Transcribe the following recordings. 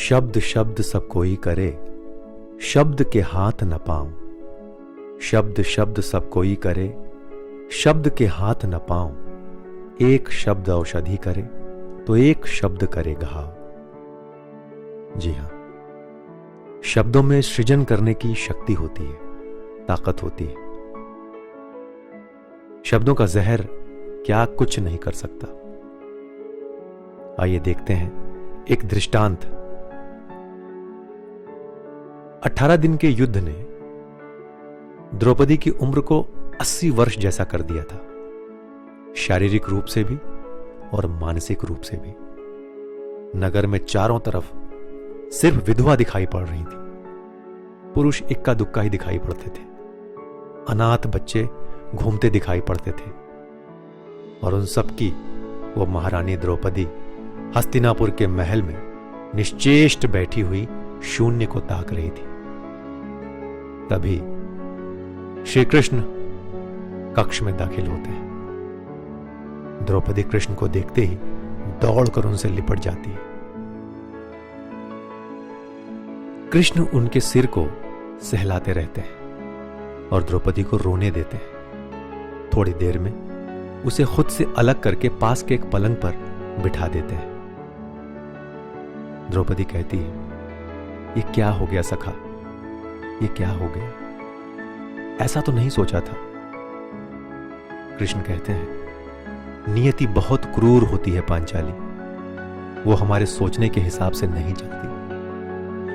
शब्द शब्द सब कोई करे, शब्द के हाथ न पाऊं। शब्द शब्द सब कोई करे, शब्द के हाथ न पाऊं। एक शब्द औषधि करे तो एक शब्द करे घाव। जी हां, शब्दों में सृजन करने की शक्ति होती है, ताकत होती है। शब्दों का जहर क्या कुछ नहीं कर सकता। आइए देखते हैं एक दृष्टांत। 18 दिन के युद्ध ने द्रौपदी की उम्र को 80 वर्ष जैसा कर दिया था, शारीरिक रूप से भी और मानसिक रूप से भी। नगर में चारों तरफ सिर्फ विधवा दिखाई पड़ रही थी, पुरुष इक्का दुक्का ही दिखाई पड़ते थे, अनाथ बच्चे घूमते दिखाई पड़ते थे, और उन सब की वो महारानी द्रौपदी हस्तिनापुर के महल में निश्चेष्ट बैठी हुई शून्य को ताक रही थी। तभी श्री कृष्ण कक्ष में दाखिल होते हैं। द्रौपदी कृष्ण को देखते ही दौड़कर उनसे लिपट जाती है। कृष्ण उनके सिर को सहलाते रहते हैं और द्रौपदी को रोने देते हैं। थोड़ी देर में उसे खुद से अलग करके पास के एक पलंग पर बिठा देते हैं। द्रौपदी कहती है, ये क्या हो गया सखा, ये क्या हो गया, ऐसा तो नहीं सोचा था। कृष्ण कहते हैं, नियति बहुत क्रूर होती है पांचाली, वो हमारे सोचने के हिसाब से नहीं चलती,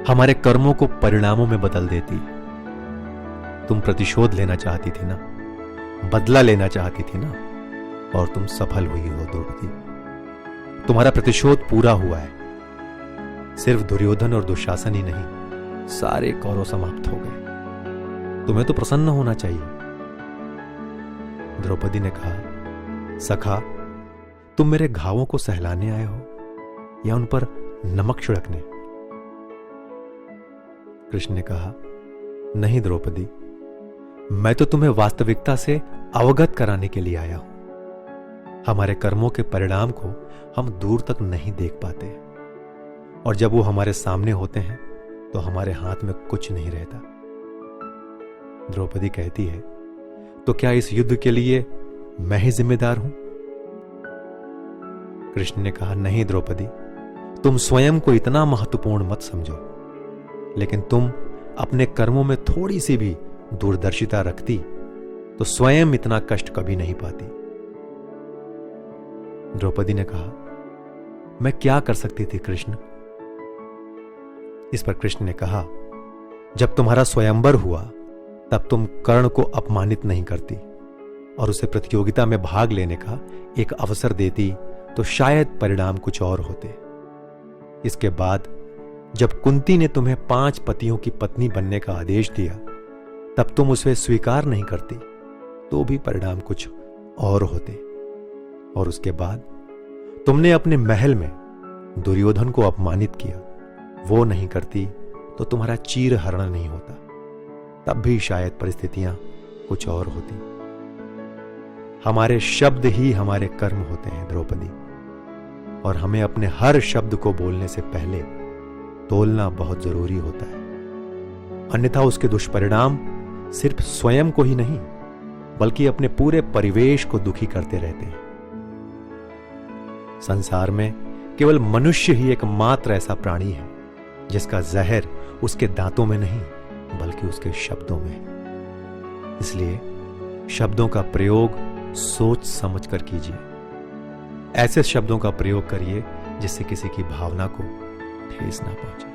हमारे कर्मों को परिणामों में बदल देती है। तुम प्रतिशोध लेना चाहती थी ना, बदला लेना चाहती थी ना, और तुम सफल हुई हो द्रौपदी। तुम्हारा प्रतिशोध पूरा हुआ है। सिर्फ दुर्योधन और दुशासन ही नहीं, सारे कौरव समाप्त हो गए। तुम्हें तो प्रसन्न होना चाहिए। द्रौपदी ने कहा, सखा, तुम मेरे घावों को सहलाने आए हो या उन पर नमक छिड़कने? कृष्ण ने कहा, नहीं द्रौपदी, मैं तो तुम्हें वास्तविकता से अवगत कराने के लिए आया हूं। हमारे कर्मों के परिणाम को हम दूर तक नहीं देख पाते, और जब वो हमारे सामने होते हैं तो हमारे हाथ में कुछ नहीं रहता। द्रौपदी कहती है, तो क्या इस युद्ध के लिए मैं ही जिम्मेदार हूं? कृष्ण ने कहा, नहीं द्रौपदी, तुम स्वयं को इतना महत्वपूर्ण मत समझो, लेकिन तुम अपने कर्मों में थोड़ी सी भी दूरदर्शिता रखती तो स्वयं इतना कष्ट कभी नहीं पाती। द्रौपदी ने कहा, मैं क्या कर सकती थी कृष्ण? इस पर कृष्ण ने कहा, जब तुम्हारा स्वयंवर हुआ तब तुम कर्ण को अपमानित नहीं करती और उसे प्रतियोगिता में भाग लेने का एक अवसर देती तो शायद परिणाम कुछ और होते। इसके बाद जब कुंती ने तुम्हें 5 पतियों की पत्नी बनने का आदेश दिया तब तुम उसे स्वीकार नहीं करती तो भी परिणाम कुछ और होते। और उसके बाद तुमने अपने महल में दुर्योधन को अपमानित किया, वो नहीं करती तो तुम्हारा चीर हरण नहीं होता, तब भी शायद परिस्थितियां कुछ और होती। हमारे शब्द ही हमारे कर्म होते हैं द्रौपदी, और हमें अपने हर शब्द को बोलने से पहले तोलना बहुत जरूरी होता है, अन्यथा उसके दुष्परिणाम सिर्फ स्वयं को ही नहीं बल्कि अपने पूरे परिवेश को दुखी करते रहते हैं। संसार में केवल मनुष्य ही एकमात्र ऐसा प्राणी है जिसका जहर उसके दांतों में नहीं बल्कि उसके शब्दों में है। इसलिए शब्दों का प्रयोग सोच समझ कर कीजिए। ऐसे शब्दों का प्रयोग करिए जिससे किसी की भावना को ठेस ना पहुंचे।